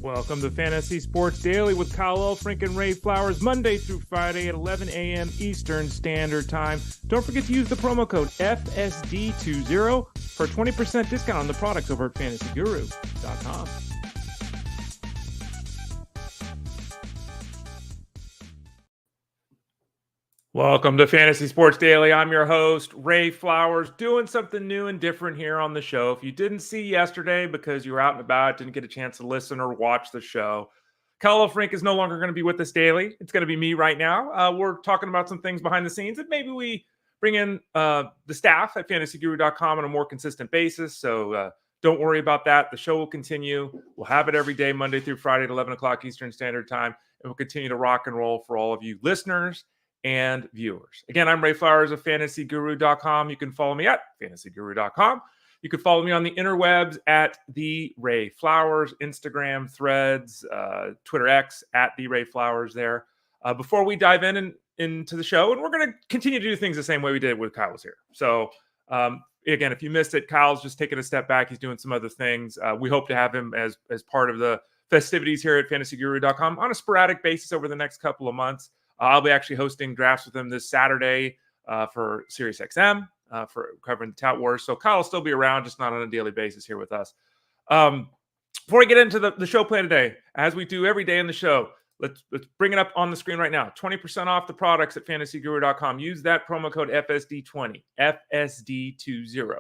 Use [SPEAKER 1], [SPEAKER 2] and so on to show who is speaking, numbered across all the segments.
[SPEAKER 1] Welcome to Fantasy Sports Daily with Kyle Elfrink and Ray Flowers, Monday through Friday at 11 a.m. Eastern Standard Time. Don't forget to use the promo code FSD20 for a 20% discount on the products over at fantasyguru.com. Welcome to Fantasy Sports Daily. I'm your host, Ray Flowers, doing something new and different here on the show. If you didn't see yesterday because you were out and about, didn't get a chance to listen or watch the show, Kyle Elfrink is no longer going to be with us daily. It's going to be me right now. We're talking about some things behind the scenes, and maybe we bring in the staff at fantasyguru.com on a more consistent basis. So don't worry about that. The show will continue. We'll have it every day, Monday through Friday at 11 o'clock Eastern Standard Time, and we'll continue to rock and roll for all of you listeners and viewers. Again, I'm Ray Flowers of fantasyguru.com. You can follow me at fantasyguru.com. You can follow me on the interwebs at the Ray Flowers, Instagram, Threads, Twitter X at the Ray Flowers there. Before we dive into the show, and we're going to continue to do things the same way we did with Kyle's here. So again, if you missed it, Kyle's just taking a step back. He's doing some other things. We hope to have him as part of the festivities here at fantasyguru.com on a sporadic basis over the next couple of months. I'll be actually hosting drafts with him this Saturday for SiriusXM for covering the Tout Wars. So Kyle will still be around, just not on a daily basis here with us. Before we get into the show plan today, as we do every day in the show, let's bring it up on the screen right now. 20% off the products at fantasyguru.com. Use that promo code FSD20, FSD20.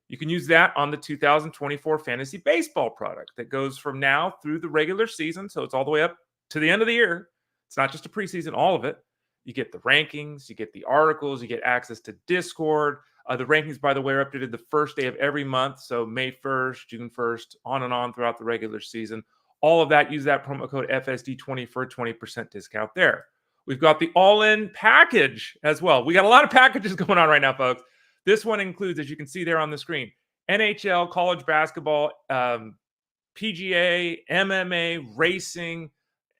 [SPEAKER 1] You can use that on the 2024 fantasy baseball product that goes from now through the regular season. So it's all the way up to the end of the year. It's not just a preseason, all of it. You get the rankings, you get the articles, you get access to Discord. The rankings, by the way, are updated the first day of every month. So May 1st, June 1st, on and on throughout the regular season. All of that, use that promo code FSD20 for a 20% discount there. We've got the all-in package as well. We got a lot of packages going on right now, folks. This one includes, as you can see there on the screen, NHL, college basketball, PGA, MMA, racing,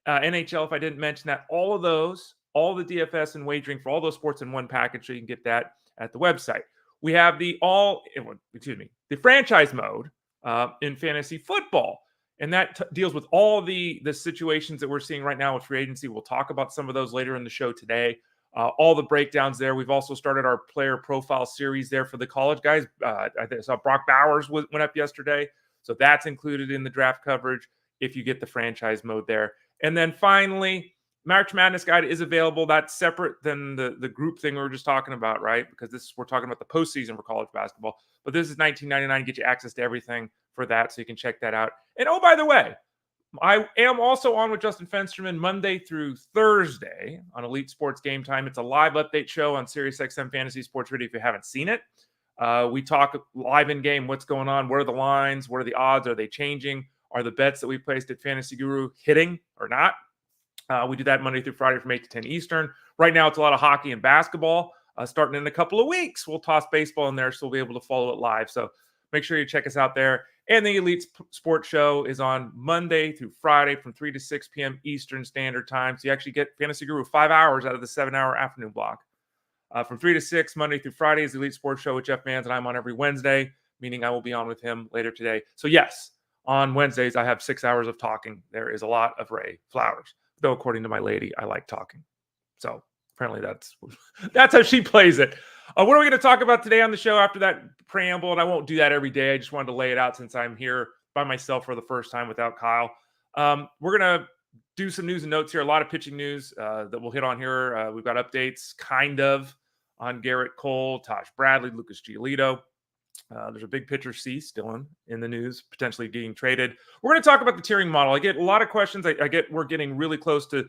[SPEAKER 1] NHL, if I didn't mention that, all of those, all the DFS and wagering for all those sports in one package, so you can get that at the website. We have the franchise mode in fantasy football, and that deals with all the situations that we're seeing right now with free agency. We'll talk about some of those later in the show today. All the breakdowns there. We've also started our player profile series there for the college guys. I saw Brock Bowers went up yesterday, so that's included in the draft coverage if you get the franchise mode there. And then finally, March Madness Guide is available. That's separate than the group thing we were just talking about, right? Because we're talking about the postseason for college basketball. But this is $19.99. Get you access to everything for that, so you can check that out. And oh, by the way, I am also on with Justin Fensterman Monday through Thursday on Elite Sports Game Time. It's a live update show on SiriusXM Fantasy Sports Radio if you haven't seen it. We talk live in game, what's going on, what are the lines, what are the odds, are they changing? Are the bets that we placed at Fantasy Guru hitting or not? We do that Monday through Friday from 8 to 10 Eastern. Right now, it's a lot of hockey and basketball. Starting in a couple of weeks, we'll toss baseball in there, so we'll be able to follow it live. So make sure you check us out there. And the Elite Sports Show is on Monday through Friday from 3 to 6 p.m. Eastern Standard Time. So you actually get Fantasy Guru 5 hours out of the 7-hour afternoon block. From 3 to 6, Monday through Friday is the Elite Sports Show with Jeff Mans, and I'm on every Wednesday, meaning I will be on with him later today. So yes, on Wednesdays, I have 6 hours of talking. There is a lot of Ray Flowers. Though, according to my lady, I like talking. So apparently that's how she plays it. What are we going to talk about today on the show after that preamble? And I won't do that every day. I just wanted to lay it out since I'm here by myself for the first time without Kyle. We're going to do some news and notes here. A lot of pitching news that we'll hit on here. We've got updates kind of on Gerrit, Cole, Taj Bradley, Lucas Giolito. There's a big pitcher C still in the news, potentially getting traded. We're going to talk about the tiering model. I get a lot of questions. We're getting really close to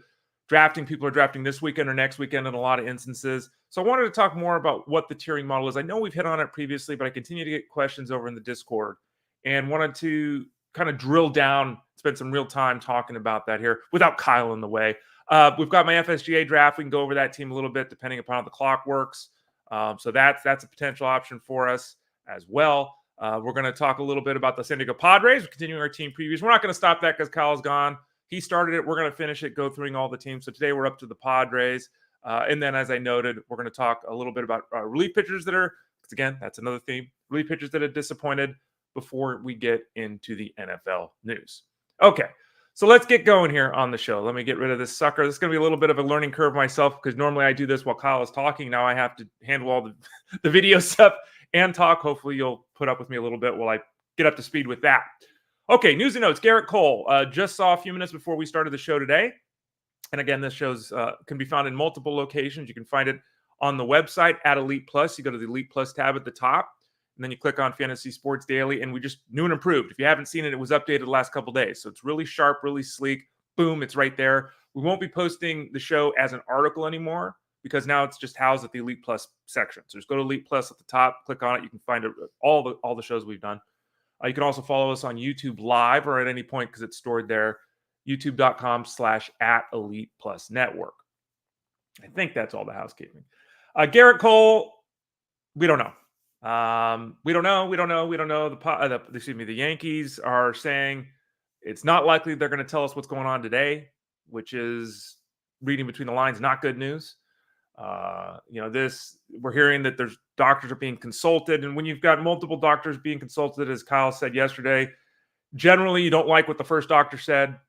[SPEAKER 1] drafting. People are drafting this weekend or next weekend in a lot of instances. So I wanted to talk more about what the tiering model is. I know we've hit on it previously, but I continue to get questions over in the Discord and wanted to kind of drill down, spend some real time talking about that here without Kyle in the way. We've got my FSGA draft. We can go over that team a little bit depending upon how the clock works. So that's a potential option for us as well. We're going to talk a little bit about the San Diego Padres. We're continuing our team previews. We're not going to stop that because Kyle's gone. He started it. We're going to finish it, go through all the teams. So today we're up to the Padres. And then, as I noted, we're going to talk a little bit about relief pitchers that are, because again, that's another theme, relief pitchers that are disappointed before we get into the NFL news. Okay, So let's get going here on the show. Let me get rid of this sucker. This is going to be a little bit of a learning curve myself because normally I do this while Kyle is talking. Now I have to handle all the video stuff and talk. Hopefully you'll put up with me a little bit while I get up to speed with that. Okay, news and notes. Gerrit Cole just saw a few minutes before we started the show today. And again, this show's can be found in multiple locations. You can find it on the website at Elite Plus. You go to the Elite Plus tab at the top, and then you click on Fantasy Sports Daily, and we just new and improved. If you haven't seen it, it was updated the last couple days. So it's really sharp, really sleek. Boom, it's right there. We won't be posting the show as an article anymore because now it's just housed at the Elite Plus section. So just go to Elite Plus at the top, click on it. You can find all the shows we've done. You can also follow us on YouTube Live or at any point because it's stored there. YouTube.com/@Elite Plus Network. I think that's all the housekeeping. Gerrit Cole, we don't know. We don't know. The Yankees are saying it's not likely they're going to tell us what's going on today, which is reading between the lines, not good news. We're hearing that there's doctors are being consulted, and when you've got multiple doctors being consulted, as Kyle said yesterday, generally you don't like what the first doctor said,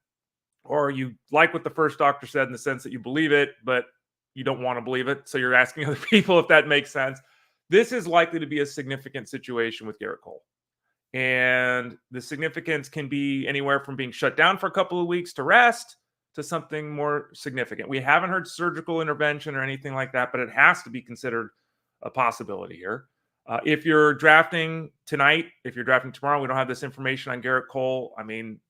[SPEAKER 1] or you like what the first doctor said in the sense that you believe it, but you don't want to believe it. So you're asking other people if that makes sense. This is likely to be a significant situation with Gerrit Cole. And the significance can be anywhere from being shut down for a couple of weeks to rest to something more significant. We haven't heard surgical intervention or anything like that, but it has to be considered a possibility here. If you're drafting tonight, if you're drafting tomorrow, we don't have this information on Gerrit Cole. I mean,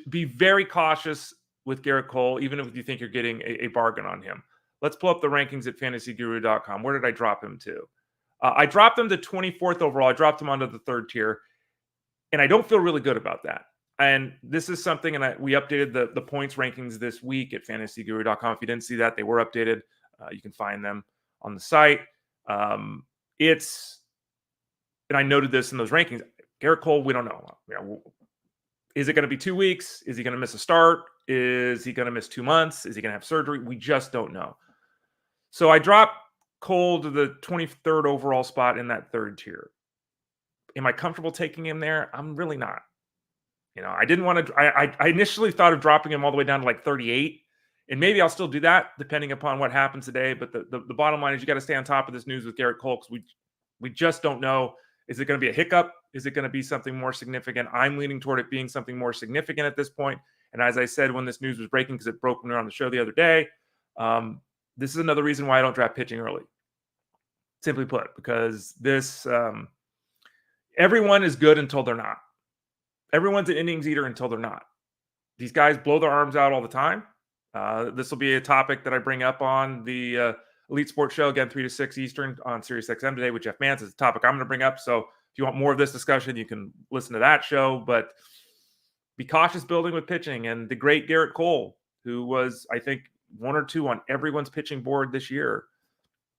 [SPEAKER 1] be very cautious with Gerrit Cole, even if you think you're getting a bargain on him. Let's pull up the rankings at fantasyguru.com. Where did I drop him to? I dropped him to 24th overall. I dropped him onto the third tier, and I don't feel really good about that. And this is something, and we updated the points rankings this week at fantasyguru.com. If you didn't see that, they were updated. You can find them on the site. And I noted this in those rankings. Gerrit Cole, we don't know. Is it going to be 2 weeks? Is he going to miss a start? Is he going to miss 2 months? Is he going to have surgery? We just don't know. So I dropped Cole to the 23rd overall spot in that third tier. Am I comfortable taking him there? I'm really not. I didn't want to. I initially thought of dropping him all the way down to like 38, and maybe I'll still do that depending upon what happens today. But the bottom line is you got to stay on top of this news with Gerrit Cole because we just don't know. Is it going to be a hiccup? Is it going to be something more significant? I'm leaning toward it being something more significant at this point. And as I said, when this news was breaking, because it broke when we were on the show the other day, this is another reason why I don't draft pitching early. Simply put, because this everyone is good until they're not. Everyone's an innings eater until they're not. These guys blow their arms out all the time. This will be a topic that I bring up on the Elite Sports Show, again, 3 to 6 Eastern on Sirius XM today with Jeff Mance. It's a topic I'm going to bring up. So if you want more of this discussion, you can listen to that show. But be cautious building with pitching. And the great Gerrit Cole, who was, I think, 1 or 2 on everyone's pitching board this year.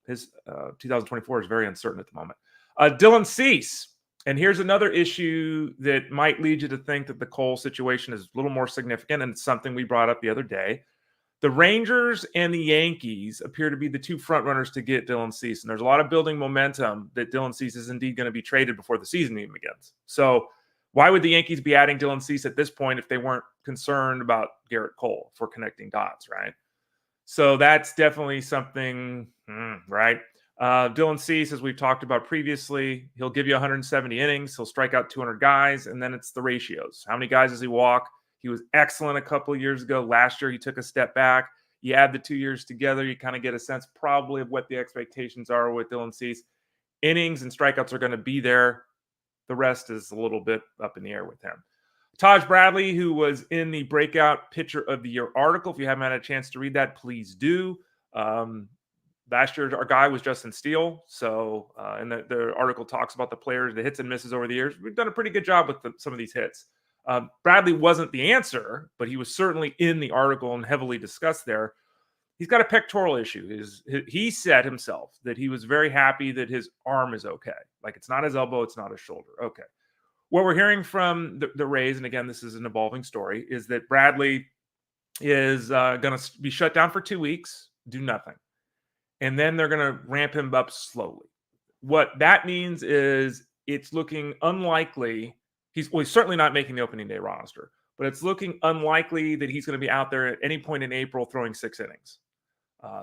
[SPEAKER 1] His 2024 is very uncertain at the moment. Dylan Cease. And here's another issue that might lead you to think that the Cole situation is a little more significant, and it's something we brought up the other day. The Rangers and the Yankees appear to be the 2 front runners to get Dylan Cease, and there's a lot of building momentum that Dylan Cease is indeed going to be traded before the season even begins. So why would the Yankees be adding Dylan Cease at this point if they weren't concerned about Gerrit Cole for connecting dots, right? So that's definitely something, right? Dylan Cease, as we've talked about previously, he'll give you 170 innings. He'll strike out 200 guys, and then it's the ratios. How many guys does he walk? He was excellent a couple of years ago. Last year, he took a step back. You add the 2 years together, you kind of get a sense probably of what the expectations are with Dylan Cease. Innings and strikeouts are going to be there. The rest is a little bit up in the air with him. Taj Bradley, who was in the Breakout Pitcher of the Year article. If you haven't had a chance to read that, please do. Last year, our guy was Justin Steele. So, and the article talks about the players, the hits and misses over the years. We've done a pretty good job with some of these hits. Bradley wasn't the answer, but he was certainly in the article and heavily discussed there. He's got a pectoral issue. He said himself that he was very happy that his arm is okay. Like, it's not his elbow, it's not his shoulder. Okay. What we're hearing from the Rays, and again, this is an evolving story, is that Bradley is going to be shut down for 2 weeks, do nothing. And then they're going to ramp him up slowly. What that means is it's looking unlikely. He's certainly not making the opening day roster. but it's looking unlikely that he's going to be out there at any point in April throwing 6 innings.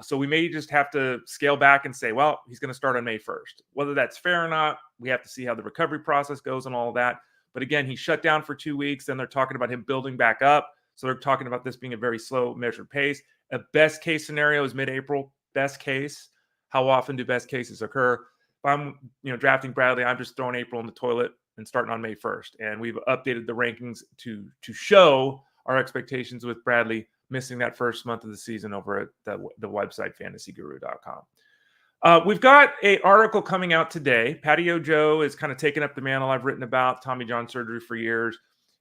[SPEAKER 1] So we may just have to scale back and say, well, he's going to start on May 1st. Whether that's fair or not, we have to see how the recovery process goes and all of that. But again, he shut down for 2 weeks. Then they're talking about him building back up. So they're talking about this being a very slow, measured pace. A best case scenario is mid-April. Best case. How often do best cases occur? If I'm, drafting Bradley, I'm just throwing April in the toilet and starting on May 1st. And we've updated the rankings to show our expectations with Bradley missing that first month of the season over at the website fantasyguru.com. We've got an article coming out today. Patio Joe is kind of taking up the mantle I've written about Tommy John surgery for years.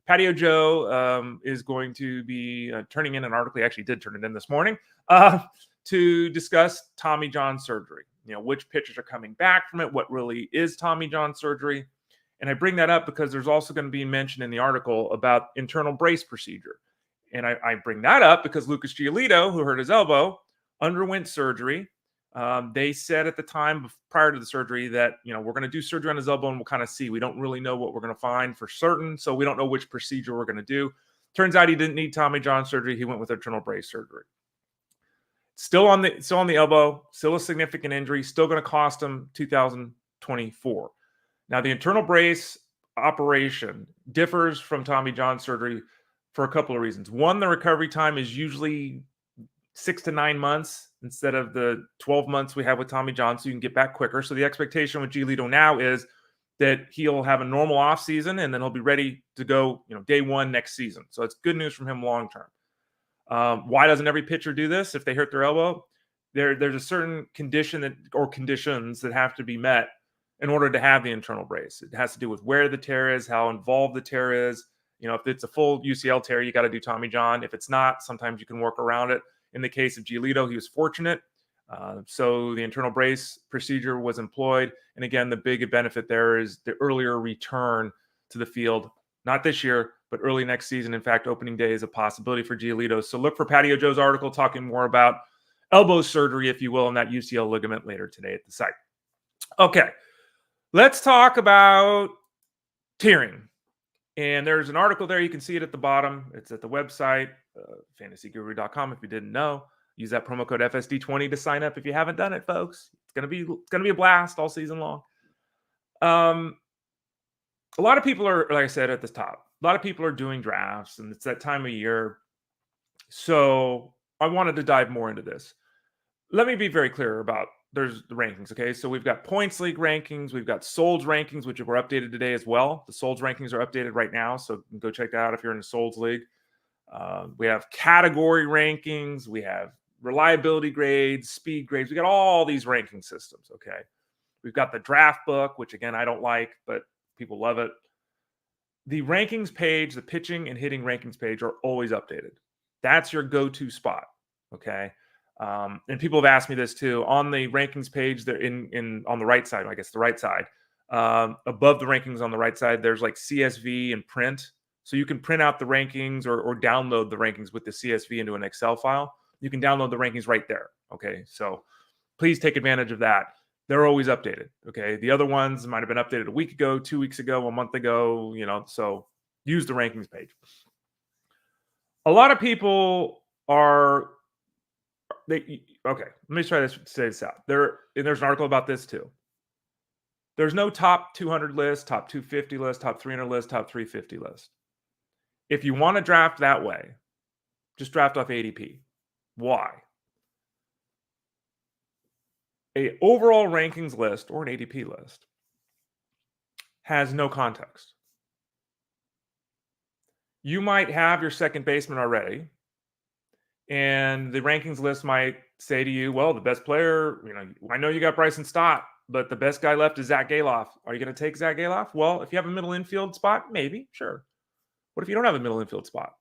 [SPEAKER 1] Patio Joe is going to be turning in an article. He actually did turn it in this morning to discuss Tommy John surgery. Which pitchers are coming back from it, what really is Tommy John surgery. And I bring that up because there's also going to be mention in the article about internal brace procedure. And I bring that up because Lucas Giolito, who hurt his elbow, underwent surgery. They said at the time prior to the surgery that, we're going to do surgery on his elbow and we'll kind of see. We don't really know what we're going to find for certain, so we don't know which procedure we're going to do. Turns out he didn't need Tommy John surgery. He went with internal brace surgery. Still on the elbow, still a significant injury, still going to cost him 2024. Now, the internal brace operation differs from Tommy John surgery for a couple of reasons. One, the recovery time is usually 6 to 9 months instead of the 12 months we have with Tommy John, so you can get back quicker. So the expectation with Giolito now is that he'll have a normal offseason and then he'll be ready to go, day one next season. So it's good news from him long term. Why doesn't every pitcher do this if they hurt their elbow? There's a certain condition or conditions that have to be met in order to have the internal brace. It has to do with where the tear is, how involved the tear is. If it's a full UCL tear, you got to do Tommy John. If it's not, sometimes you can work around it. In the case of Giolito, he was fortunate. So the internal brace procedure was employed. And again, the big benefit there is the earlier return to the field, not this year, but early next season. In fact, opening day is a possibility for Giolito. So look for Patio Joe's article talking more about elbow surgery, if you will, and that UCL ligament later today at the site. Okay, let's talk about tiering. And there's an article there. You can see it at the bottom. It's at the website, fantasyguru.com. If you didn't know, use that promo code FSD20 to sign up if you haven't done it, folks. It's gonna be a blast all season long. A lot of people are, like I said at the top, a lot of people are doing drafts, and it's that time of year. So I wanted to dive more into this. Let me be very clear about there's the rankings, okay? So we've got points league rankings. We've got Souls rankings, which were updated today as well. The Souls rankings are updated right now, so go check that out if you're in the Souls league. We have category rankings. We have reliability grades, speed grades. We got all these ranking systems, okay? We've got the draft book, which again, I don't like, but people love it. The rankings page, the pitching and hitting rankings page are always updated. That's your go-to spot, okay? And people have asked me this too. On the rankings page, they're on the right side, I guess the right side, above the rankings on the right side, there's like CSV and print. So you can print out the rankings or download the rankings with the CSV into an Excel file. You can download the rankings right there. Okay. So please take advantage of that. They're always updated. Okay. The other ones might have been updated a week ago, 2 weeks ago, a month ago, so use the rankings page. A lot of people are, okay, let me try to say this out. There's an article about this too. There's no top 200 list, top 250 list, top 300 list, top 350 list. If you want to draft that way, just draft off ADP. Why? A overall rankings list or an ADP list has no context. You might have your second baseman already, and the rankings list might say to you, well, the best player, I know you got Bryson Stott, but the best guy left is Zach Galoff. Are you going to take Zach Galoff? Well, if you have a middle infield spot, maybe, sure. What if you don't have a middle infield spot?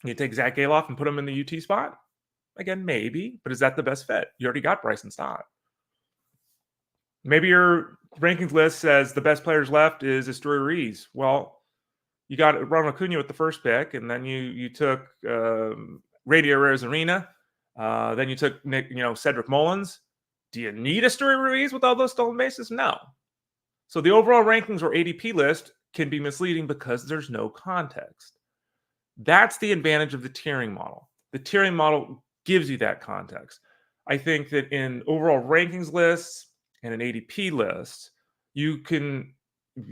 [SPEAKER 1] You take Zach Galoff and put him in the UT spot? Again, maybe, but is that the best fit? You already got Bryson Stott. Maybe your rankings list says the best players left is Esteury Ruiz. Well, you got Ronald Acuna with the first pick, and then you took Radio Arena. Then you took Cedric Mullins. Do you need Esteury Ruiz with all those stolen bases? No. So the overall rankings or ADP list can be misleading because there's no context. That's the advantage of the tiering model. The tiering model gives you that context. I think that in overall rankings lists and an ADP list, you can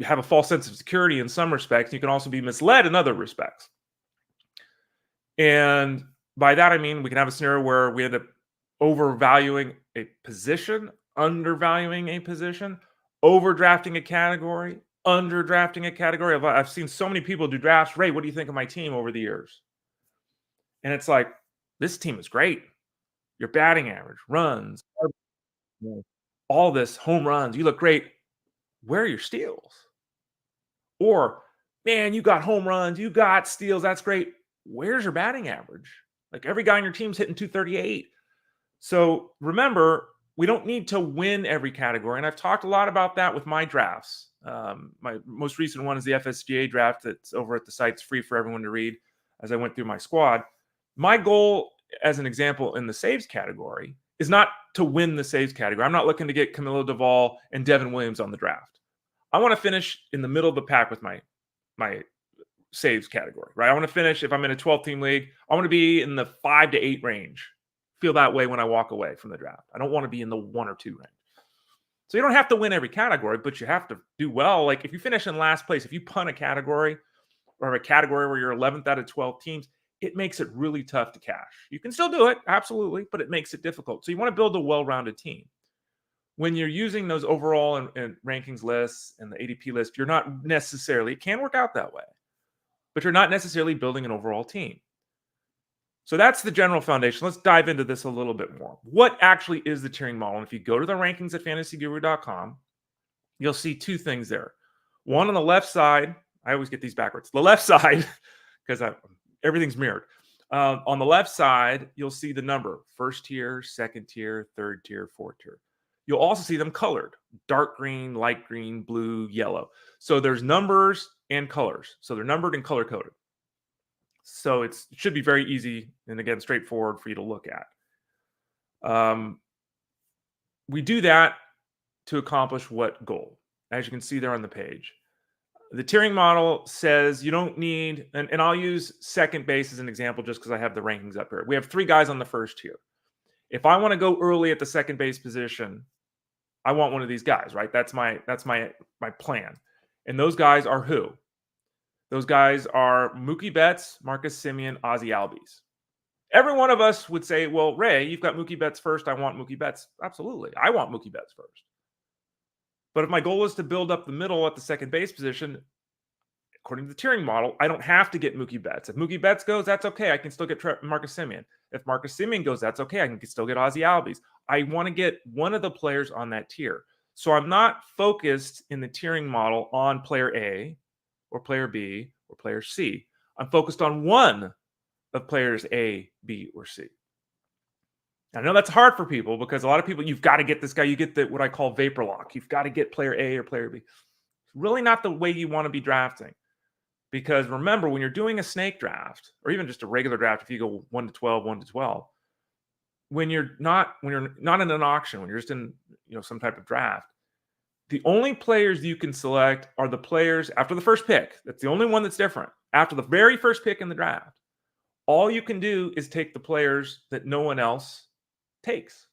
[SPEAKER 1] have a false sense of security in some respects. You can also be misled in other respects. And by that, I mean we can have a scenario where we end up overvaluing a position, undervaluing a position, overdrafting a category, underdrafting a category. I've seen so many people do drafts. Ray, what do you think of my team over the years? And it's like, this team is great. Your batting average, runs, all this, home runs. You look great. Where are your steals? Or, man, you got home runs, you got steals. That's great. Where's your batting average? Like every guy on your team's hitting 238. So remember, we don't need to win every category. And I've talked a lot about that with my drafts. My most recent one is the FSGA draft that's over at the site. It's free for everyone to read as I went through my squad. My goal, as an example, in the saves category is not to win the saves category. I'm not looking to get Camilo Duvall and Devin Williams on the draft. I want to finish in the middle of the pack with my saves category, right? I want to finish, if I'm in a 12-team league, I want to be in the 5 to 8 range. Feel that way when I walk away from the draft. I don't want to be in the 1 or 2 range. So you don't have to win every category, but you have to do well. Like if you finish in last place, if you punt a category or a category where you're 11th out of 12 teams, it makes it really tough to cash. You can still do it, absolutely, but it makes it difficult. So you want to build a well-rounded team. When you're using those overall and rankings lists and the ADP list, you're not necessarily, it can work out that way, but you're not necessarily building an overall team. So that's the general foundation. Let's dive into this a little bit more. What actually is the tiering model? And if you go to the rankings at fantasyguru.com, you'll see 2 things there. One on the left side, I always get these backwards. The left side, because everything's mirrored. On the left side, you'll see the number, 1st tier, 2nd tier, 3rd tier, 4th tier. You'll also see them colored, dark green, light green, blue, yellow. So there's numbers and colors. So they're numbered and color coded. So it should be very easy and, again, straightforward for you to look at. We do that to accomplish what goal? As you can see there on the page. The tiering model says you don't need, and I'll use second base as an example just because I have the rankings up here. We have 3 guys on the 1st tier. If I want to go early at the second base position, I want one of these guys, right? That's my plan. And those guys are who? Those guys are Mookie Betts, Marcus Semien, Ozzie Albies. Every one of us would say, well, Ray, you've got Mookie Betts first. I want Mookie Betts. Absolutely. I want Mookie Betts first. But if my goal is to build up the middle at the second base position, according to the tiering model, I don't have to get Mookie Betts. If Mookie Betts goes, that's okay. I can still get Marcus Semien. If Marcus Semien goes, that's okay. I can still get Ozzie Albies. I want to get one of the players on that tier. So I'm not focused in the tiering model on player A or player B or player C. I'm focused on one of players A, B, or C. I know that's hard for people because a lot of people, you've got to get this guy. You get what I call vapor lock. You've got to get player A or player B. It's really not the way you want to be drafting. Because remember, when you're doing a snake draft, or even just a regular draft, if you go 1 to 12, 1 to 12, when you're not in an auction, when you're just in some type of draft, the only players you can select are the players after the first pick. That's the only one that's different. After the very first pick in the draft, all you can do is take the players that no one else takes.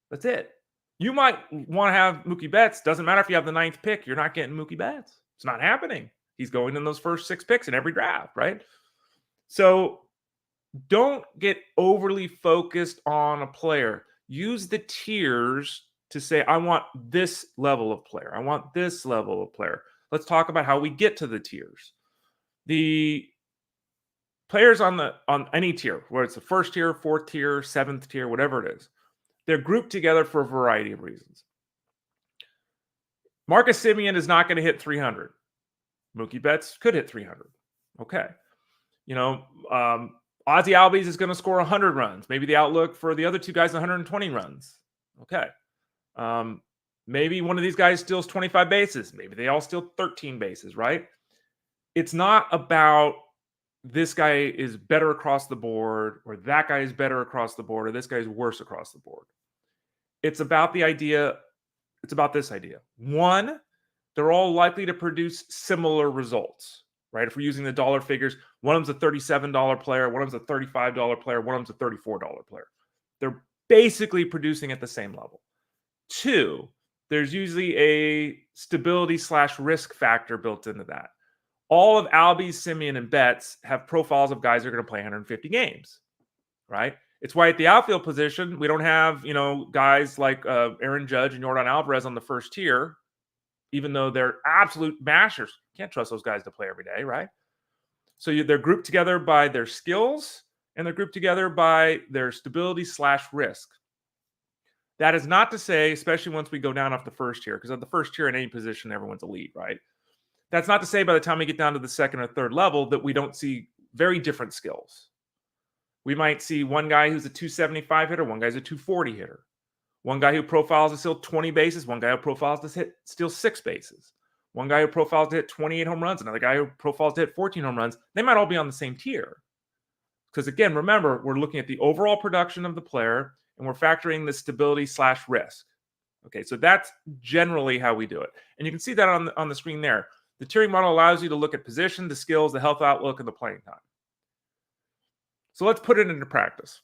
[SPEAKER 1] That's it. You might want to have Mookie Betts. Doesn't matter if you have the 9th pick. You're not getting Mookie Betts. It's not happening. He's going in those first 6 picks in every draft, right? So don't get overly focused on a player. Use the tiers to say, I want this level of player. I want this level of player. Let's talk about how we get to the tiers. The players on any tier, whether it's the 1st tier, 4th tier, 7th tier, whatever it is, they're grouped together for a variety of reasons. Marcus Semien is not going to hit 300. Mookie Betts could hit 300. Okay. Ozzie Albies is going to score 100 runs. Maybe the outlook for the other 2 guys, 120 runs. Okay. Maybe one of these guys steals 25 bases. Maybe they all steal 13 bases, right? It's not about this guy is better across the board, or that guy is better across the board, or this guy is worse across the board. It's about the idea. It's about this idea. 1, they're all likely to produce similar results. right? If we're using the dollar figures, one of them's a $37 player, one of them's a $35 player, one of them's a $34 player. They're basically producing at the same level. 2, there's usually a stability/risk factor built into that. All of Albie's, Simeon, and Betts have profiles of guys that are going to play 150 games, right? It's why at the outfield position, we don't have, guys like Aaron Judge and Yordan Alvarez on the first tier, even though they're absolute mashers. Can't trust those guys to play every day, right? So they're grouped together by their skills, and they're grouped together by their stability/risk. That is not to say, especially once we go down off the first tier, because at the first tier in any position, everyone's elite, right? That's not to say by the time we get down to the second or third level that we don't see very different skills. We might see one guy who's a 275 hitter, one guy's a 240 hitter. One guy who profiles to steal 20 bases, one guy who profiles to steal 6 bases. One guy who profiles to hit 28 home runs, another guy who profiles to hit 14 home runs. They might all be on the same tier. Because again, remember, we're looking at the overall production of the player, and we're factoring the stability/risk. Okay, so that's generally how we do it. And you can see that on the screen there. The tiering model allows you to look at position, the skills, the health outlook, and the playing time. So let's put it into practice.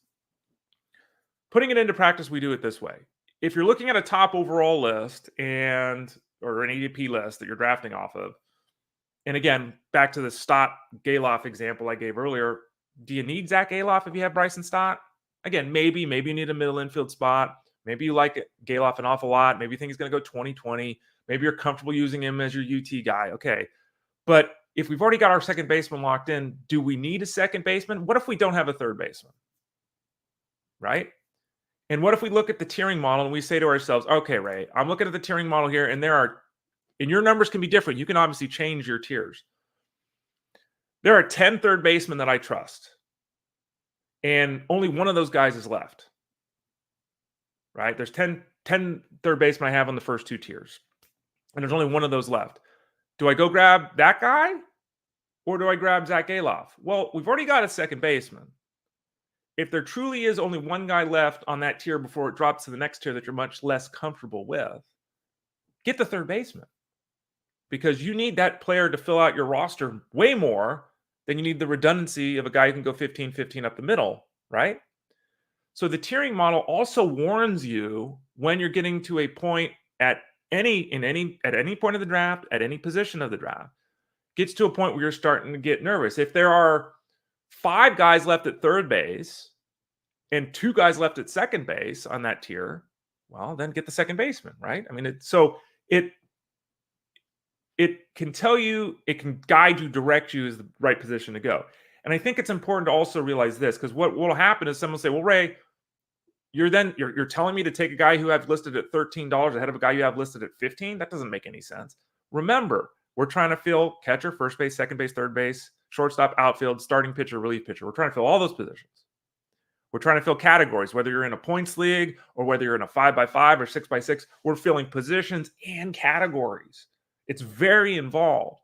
[SPEAKER 1] Putting it into practice, we do it this way. If you're looking at a top overall list or an ADP list that you're drafting off of, and again, back to the Stott Galoff example I gave earlier, do you need Zach Galoff if you have Bryson Stott? Again, maybe you need a middle infield spot. Maybe you like Galoff an awful lot. Maybe you think he's going to go 20-20. Maybe you're comfortable using him as your UT guy. Okay. But if we've already got our second baseman locked in, do we need a second baseman? What if we don't have a third baseman? Right? And what if we look at the tiering model and we say to ourselves, okay, Ray, I'm looking at the tiering model here, and your numbers can be different. You can obviously change your tiers. There are 10 third basemen that I trust. And only one of those guys is left. Right? There's 10 third basemen I have on the first 2 tiers. And there's only one of those left. Do I go grab that guy? Or do I grab Zach Galoff? Well, we've already got a second baseman. If there truly is only one guy left on that tier before it drops to the next tier that you're much less comfortable with, get the third baseman. Because you need that player to fill out your roster way more than you need the redundancy of a guy who can go 15-15 up the middle, right? So the tiering model also warns you when you're getting to a point at any point of the draft, at any position of the draft, gets to a point where you're starting to get nervous. If there are 5 guys left at third base and 2 guys left at second base on that tier, well, then get the second baseman, right? I mean, it can tell you, it can guide you, direct you as the right position to go. And I think it's important to also realize this, because what will happen is someone will say, well, Ray, you're telling me to take a guy who I've listed at $13 ahead of a guy you have listed at 15? That doesn't make any sense. Remember, we're trying to fill catcher, first base, second base, third base, shortstop, outfield, starting pitcher, relief pitcher. We're trying to fill all those positions. We're trying to fill categories, whether you're in a points league or whether you're in a 5x5 or 6x6, we're filling positions and categories. It's very involved.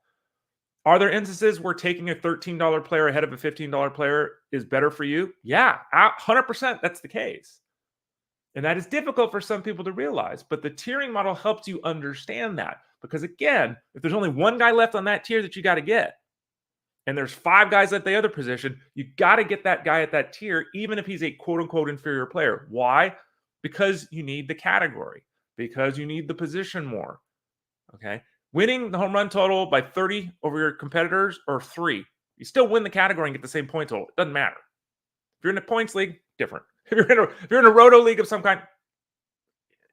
[SPEAKER 1] Are there instances where taking a $13 player ahead of a $15 player is better for you? Yeah, 100% that's the case. And that is difficult for some people to realize, but the tiering model helps you understand that. Because again, if there's only one guy left on that tier that you got to get, and there's 5 guys at the other position, you got to get that guy at that tier, even if he's a quote-unquote inferior player. Why? Because you need the category, because you need the position more. Okay? Winning the home run total by 30 over your competitors or 3, you still win the category and get the same point total. It doesn't matter. If you're in a points league, different. If you're in a roto league of some kind,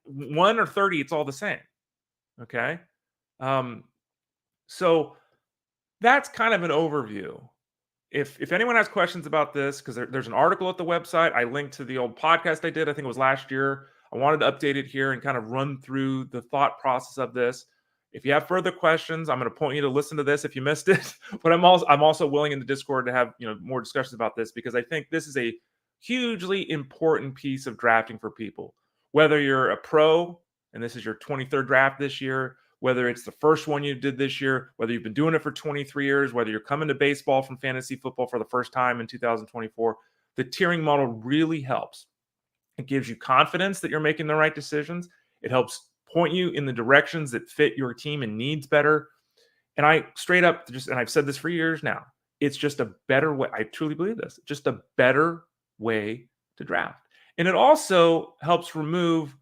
[SPEAKER 1] 1 or 30, it's all the same. Okay? So that's kind of an overview. If anyone has questions about this, because there's an article at the website, I linked to the old podcast I did, I think it was last year. I wanted to update it here and kind of run through the thought process of this. If you have further questions, I'm going to point you to listen to this if you missed it. But I'm also willing in the Discord to have more discussions about this, because I think this is a hugely important piece of drafting for people. Whether you're a pro and this is your 23rd draft this year, whether it's the first one you did this year, whether you've been doing it for 23 years, whether you're coming to baseball from fantasy football for the first time in 2024, the tiering model really helps. It gives you confidence that you're making the right decisions. It helps point you in the directions that fit your team and needs better. And I straight up and I've said this for years now, it's just a better way. I truly believe this, just a better way to draft. And it also helps remove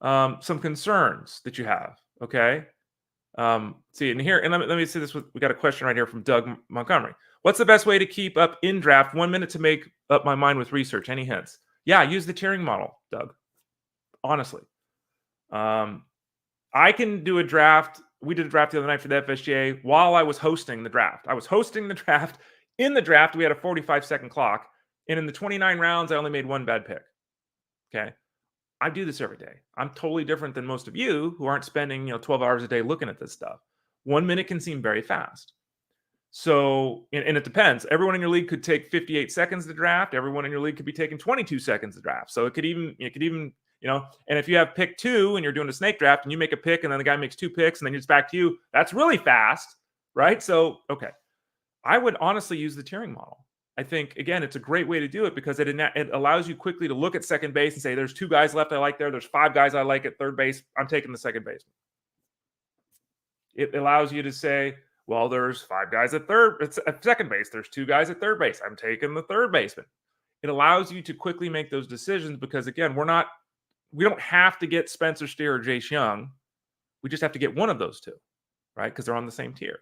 [SPEAKER 1] some concerns that you have. Okay. See, and here, and let me say this. We got a question right here from Doug Montgomery. What's the best way to keep up in draft? 1 minute to make up my mind with research. Any hints? Yeah, use the tiering model, Doug. Honestly. I can do a draft. We did a draft the other night for the FSGA while I was hosting the draft. I was hosting the draft. In the draft, we had a 45-second clock. And in the 29 rounds, I only made one bad pick. Okay. I do this every day. I'm totally different than most of you who aren't spending 12 hours a day looking at this stuff. 1 minute can seem very fast. So, and it depends. Everyone in your league could take 58 seconds to draft. Everyone in your league could be taking 22 seconds to draft. So it could even, and if you have pick 2 and you're doing a snake draft and you make a pick and then the guy makes 2 picks and then it's back to you, that's really fast, right? So, okay. I would honestly use the tiering model. I think, again, it's a great way to do it because it allows you quickly to look at second base and say, there's 2 guys left I like there. There's 5 guys I like at third base. I'm taking the second baseman. It allows you to say, well, there's 5 guys at second base. There's 2 guys at third base. I'm taking the third baseman. It allows you to quickly make those decisions because, again, we don't have to get Spencer Steer or Jace Young. We just have to get one of those 2, right? Because they're on the same tier.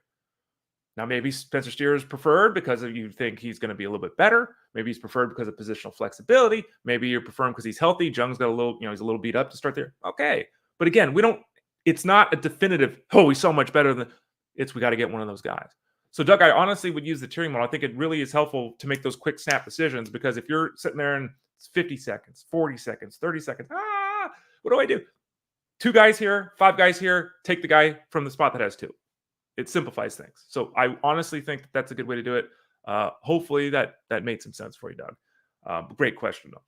[SPEAKER 1] Now, maybe Spencer Steer is preferred because you think he's going to be a little bit better. Maybe he's preferred because of positional flexibility. Maybe you're preferring because he's healthy. Jung's got a little, he's a little beat up to start there. Okay. But again, it's not a definitive, he's so much better than we got to get one of those guys. So, Doug, I honestly would use the tiering model. I think it really is helpful to make those quick snap decisions because if you're sitting there and it's 50 seconds, 40 seconds, 30 seconds, what do I do? 2 guys here, 5 guys here, take the guy from the spot that has 2. It simplifies things. So I honestly think that's a good way to do it. Hopefully that made some sense for you, Doug. Great question, though.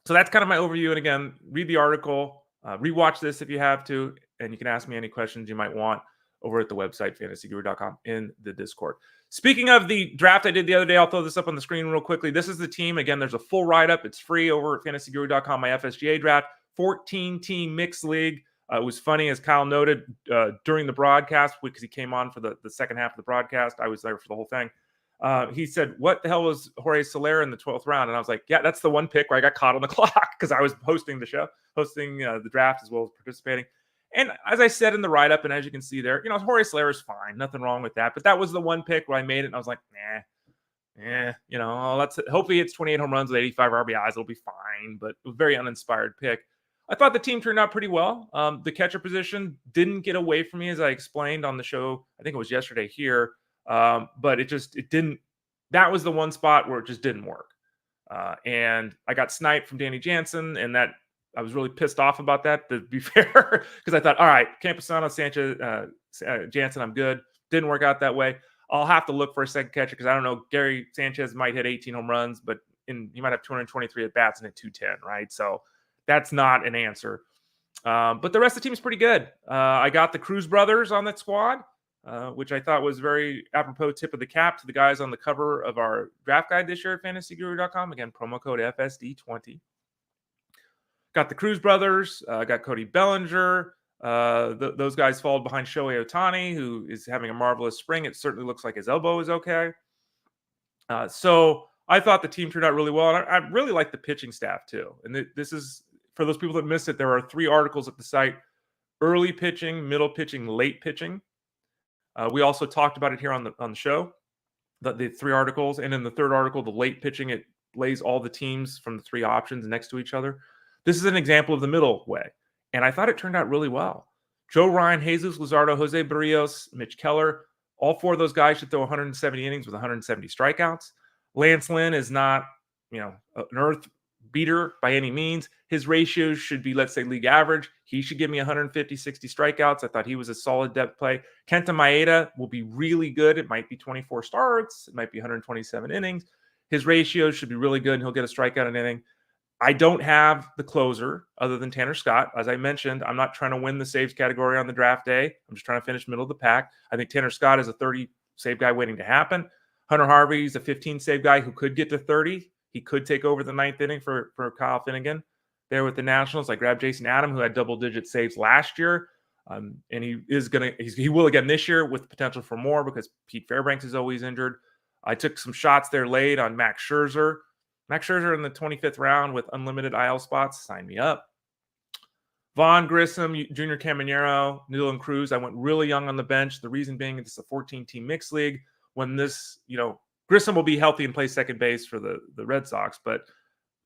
[SPEAKER 1] So that's kind of my overview. And again, read the article, rewatch this if you have to, and you can ask me any questions you might want over at the website, fantasyguru.com, in the Discord. Speaking of the draft I did the other day, I'll throw this up on the screen real quickly. This is the team. Again, there's a full write-up. It's free over at fantasyguru.com, my FSGA draft, 14-team mixed league. It was funny, as Kyle noted, during the broadcast, because he came on for the second half of the broadcast. I was there for the whole thing. He said, what the hell was Jorge Soler in the 12th round? And I was like, yeah, that's the one pick where I got caught on the clock because I was hosting the show, the draft as well as participating. And as I said in the write-up, and as you can see there, Jorge Soler is fine. Nothing wrong with that. But that was the one pick where I made it, and I was like, hopefully it's 28 home runs with 85 RBIs. It'll be fine. But it was a very uninspired pick. I thought the team turned out pretty well. The catcher position didn't get away from me, as I explained on the show. I think it was yesterday here. But it didn't. That was the one spot where it just didn't work. And I got sniped from Danny Jansen, and that I was really pissed off about that, to be fair, because I thought, all right, Campusano, Sanchez, Jansen, I'm good. Didn't work out that way. I'll have to look for a second catcher because I don't know. Gary Sanchez might hit 18 home runs, but he might have 223 at bats and hit 210, right? So that's not an answer. But the rest of the team is pretty good. I got the Cruz brothers on that squad, which I thought was very apropos tip of the cap to the guys on the cover of our draft guide this year at fantasyguru.com. Again, promo code FSD20. Got the Cruz brothers. Got Cody Bellinger. Those guys followed behind Shohei Ohtani, who is having a marvelous spring. It certainly looks like his elbow is okay. So I thought the team turned out really well. And I really like the pitching staff too. And this is, for those people that missed it, there are 3 articles at the site: early pitching, middle pitching, late pitching. We also talked about it here on the show, the 3 articles. And in the 3rd article, the late pitching, it lays all the teams from the 3 options next to each other. This is an example of the middle way. And I thought it turned out really well. Joe Ryan, Jesus Luzardo, Jose Barrios, Mitch Keller, all 4 of those guys should throw 170 innings with 170 strikeouts. Lance Lynn is not, an earth beater by any means. His ratios should be, let's say, league average. He should give me 150, 60 strikeouts. I thought he was a solid depth play. Kenta Maeda will be really good. It might be 24 starts. It might be 127 innings. His ratios should be really good, and he'll get a strikeout an inning. I don't have the closer other than Tanner Scott. As I mentioned, I'm not trying to win the saves category on the draft day. I'm just trying to finish middle of the pack. I think Tanner Scott is a 30 save guy waiting to happen. Hunter Harvey is a 15 save guy who could get to 30. He could take over the 9th inning for Kyle Finnegan there with the Nationals. I grabbed Jason Adam, who had double-digit saves last year. And he will again this year with potential for more because Pete Fairbanks is always injured. I took some shots there late on Max Scherzer. Max Scherzer in the 25th round with unlimited IL spots. Sign me up. Vaughn Grissom, Junior Caminero, Dylan Cruz. I went really young on the bench. The reason being it's a 14-team mixed league. When this, Grissom will be healthy and play second base for the Red Sox, but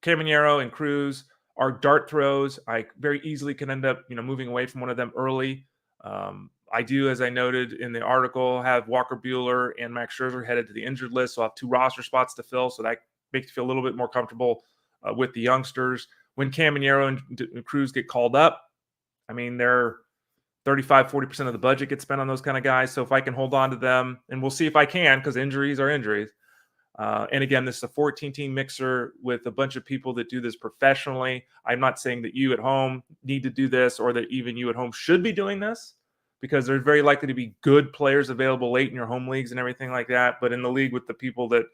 [SPEAKER 1] Caminero and Cruz are dart throws. I very easily can end up, moving away from one of them early. I do, as I noted in the article, have Walker Buehler and Max Scherzer headed to the injured list. So I'll have 2 roster spots to fill. So that makes me feel a little bit more comfortable with the youngsters. When Caminero and Cruz get called up, I mean, they're 35-40% of the budget gets spent on those kind of guys. So if I can hold on to them, and we'll see if I can, because injuries are injuries. And again, this is a 14-team mixer with a bunch of people that do this professionally. I'm not saying that you at home need to do this or that even you at home should be doing this, because there's very likely to be good players available late in your home leagues and everything like that. But in the league with the people that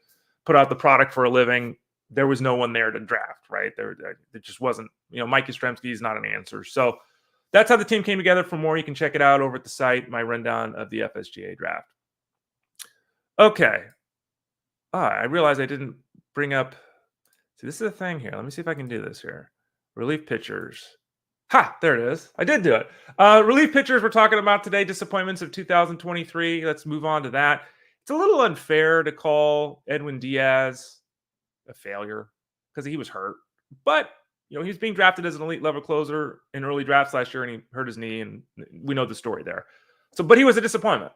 [SPEAKER 1] put out the product for a living, there was no one there to draft, right? It just wasn't, Mike Yastrzemski is not an answer. So that's how the team came together. For more, you can check it out over at the site, my rundown of the FSGA draft. Okay. I realized I didn't bring up. See, this is a thing here. Let me see if I can do this here. Relief pitchers. Ha! There it is. I did do it. Relief pitchers we're talking about today. Disappointments of 2023. Let's move on to that. It's a little unfair to call Edwin Diaz a failure because he was hurt. But, he was being drafted as an elite level closer in early drafts last year, and he hurt his knee, and we know the story there. But he was a disappointment.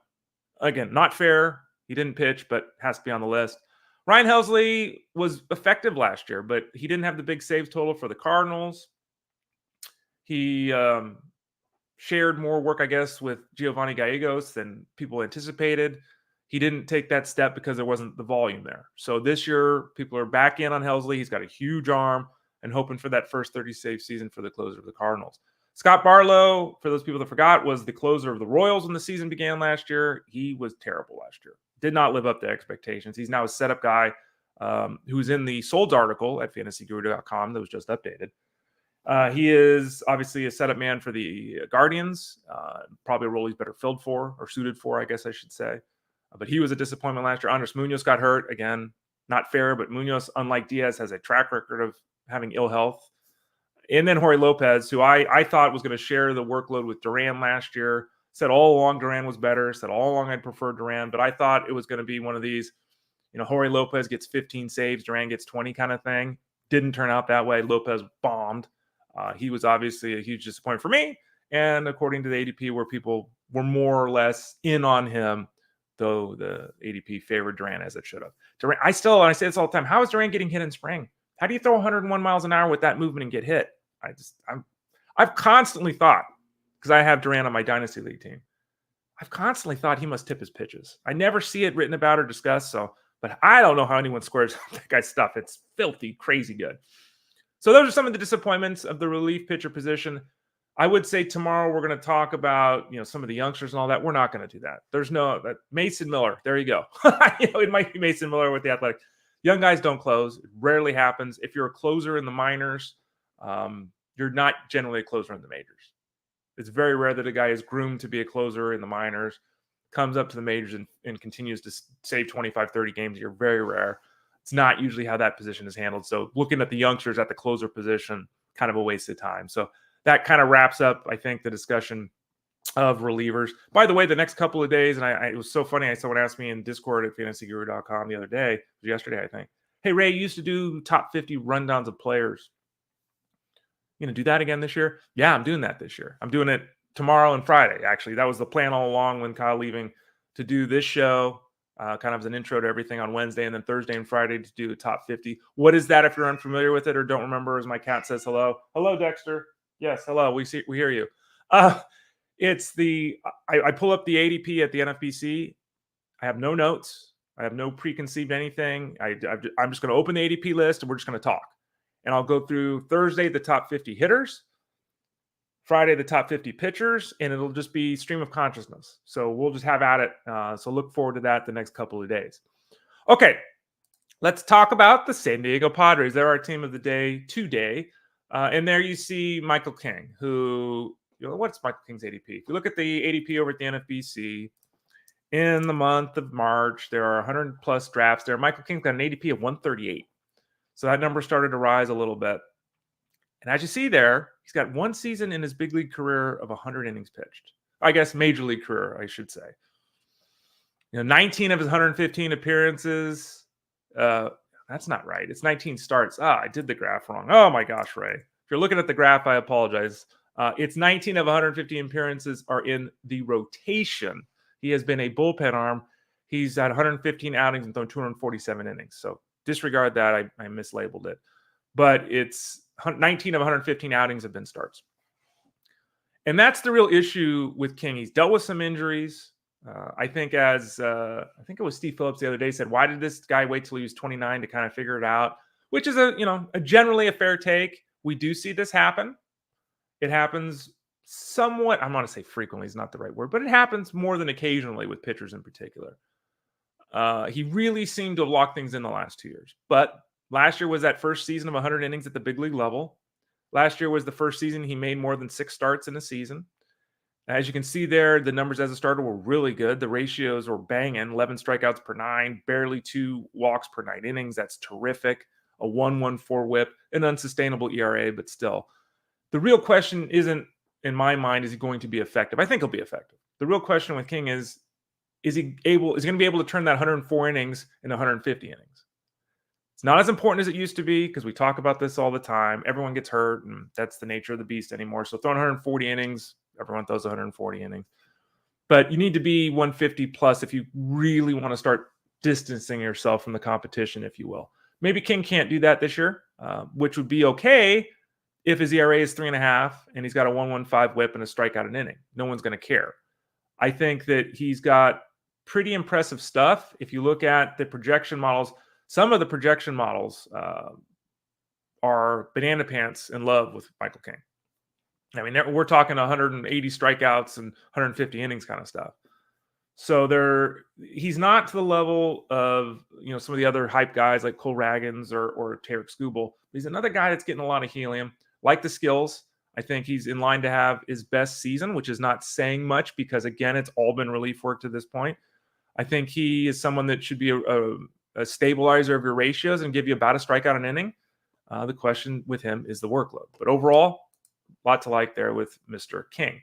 [SPEAKER 1] Again, not fair. He didn't pitch, but has to be on the list. Ryan Helsley was effective last year, but he didn't have the big saves total for the Cardinals. He shared more work, I guess, with Giovanni Gallegos than people anticipated. He didn't take that step because there wasn't the volume there. So this year, people are back in on Helsley. He's got a huge arm and hoping for that first 30-save season for the closer of the Cardinals. Scott Barlow, for those people that forgot, was the closer of the Royals when the season began last year. He was terrible last year. Did not live up to expectations. He's now a setup guy who's in the Solds article at fantasyguru.com that was just updated. He is obviously a setup man for the Guardians, probably a role he's better filled for, or suited for, I guess I should say. But he was a disappointment last year. Andres Munoz got hurt. Again, not fair, but Munoz, unlike Diaz, has a track record of having ill health. And then Jorge Lopez, who I thought was going to share the workload with Duran last year. Said all along Duran was better. Said all along I'd prefer Duran. But I thought it was going to be one of these, Jorge Lopez gets 15 saves, Duran gets 20 kind of thing. Didn't turn out that way. Lopez bombed. He was obviously a huge disappointment for me. And according to the ADP, where people were more or less in on him, though the ADP favored Duran as it should have. Duran, I say this all the time. How is Duran getting hit in spring? How do you throw 101 miles an hour with that movement and get hit? I've constantly thought, because I have Duran on my Dynasty League team, I've constantly thought he must tip his pitches. I never see it written about or discussed, but I don't know how anyone scores that guy's stuff. It's filthy, crazy good. So those are some of the disappointments of the relief pitcher position. I would say tomorrow we're going to talk about, some of the youngsters and all that. We're not going to do that. There's no Mason Miller. There you go. It might be Mason Miller with the Athletic. Young guys don't close. It rarely happens. If you're a closer in the minors, you're not generally a closer in the majors. It's very rare that a guy is groomed to be a closer in the minors, comes up to the majors and continues to save 25, 30 games. You're very rare. It's not usually how that position is handled. So looking at the youngsters at the closer position, kind of a waste of time. So that kind of wraps up, I think, the discussion of relievers. By the way, the next couple of days, and it was so funny, someone asked me in Discord at fantasyguru.com the other day, yesterday, I think, hey, Ray, you used to do top 50 rundowns of players. You going to do that again this year? Yeah, I'm doing that this year. I'm doing it tomorrow and Friday, actually. That was the plan all along when Kyle leaving, to do this show kind of as an intro to everything on Wednesday, and then Thursday and Friday to do the top 50. What is that if you're unfamiliar with it or don't remember? As my cat says, hello. Hello, Dexter. Yes, hello. We hear you. It's I pull up the ADP at the NFBC. I have no notes. I have no preconceived anything. I'm just going to open the ADP list and we're just going to talk. And I'll go through Thursday, the top 50 hitters, Friday, the top 50 pitchers, and it'll just be stream of consciousness. So we'll just have at it. So look forward to that the next couple of days. Okay, let's talk about the San Diego Padres. They're our team of the day today. And there you see Michael King, who what's Michael King's ADP? If you look at the ADP over at the NFBC, in the month of March, there are 100 plus drafts there. Michael King's got an ADP of 138. So that number started to rise a little bit. And as you see there, he's got one season in his big league career of 100 innings pitched. I guess major league career, I should say. 19 of his 115 appearances. That's not right. It's 19 starts. I did the graph wrong. Oh my gosh, Ray. If you're looking at the graph, I apologize. It's 19 of 150 appearances are in the rotation. He has been a bullpen arm. He's had 115 outings and thrown 247 innings. So disregard that. I mislabeled it. But it's 19 of 115 outings have been starts. And that's the real issue with King. He's dealt with some injuries. I think I think it was Steve Phillips the other day said, why did this guy wait till he was 29 to kind of figure it out? Which is a generally a fair take. We do see this happen. It happens somewhat, I'm going to say frequently is not the right word, but it happens more than occasionally with pitchers in particular. He really seemed to have locked things in the last 2 years. But last year was that first season of 100 innings at the big league level. Last year was the first season he made more than 6 starts in a season. As you can see there, the numbers as a starter were really good. The ratios were banging, 11 strikeouts per 9, barely 2 walks per 9 innings. That's terrific. A 1.14 whip, an unsustainable ERA, but still. The real question isn't, in my mind, is he going to be effective? I think he'll be effective. The real question with King is he going to be able to turn that 104 innings into 150 innings? It's not as important as it used to be because we talk about this all the time. Everyone gets hurt, and that's the nature of the beast anymore. So throwing 140 innings, everyone throws 140 innings. But you need to be 150 plus if you really want to start distancing yourself from the competition, if you will. Maybe King can't do that this year, which would be okay if his ERA is 3.5 and he's got a 1.15 whip and a strikeout an inning. No one's going to care. I think that he's got pretty impressive stuff. If you look at the projection models, some of the projection models are banana pants in love with Michael King. I mean, we're talking 180 strikeouts and 150 innings kind of stuff. So he's not to the level of some of the other hype guys like Cole Ragans or Tarek Skubal. He's another guy that's getting a lot of helium. Like the skills, I think he's in line to have his best season, which is not saying much because, again, it's all been relief work to this point. I think he is someone that should be a stabilizer of your ratios and give you about a strikeout an inning. The question with him is the workload. But overall, a lot to like there with Mr. King.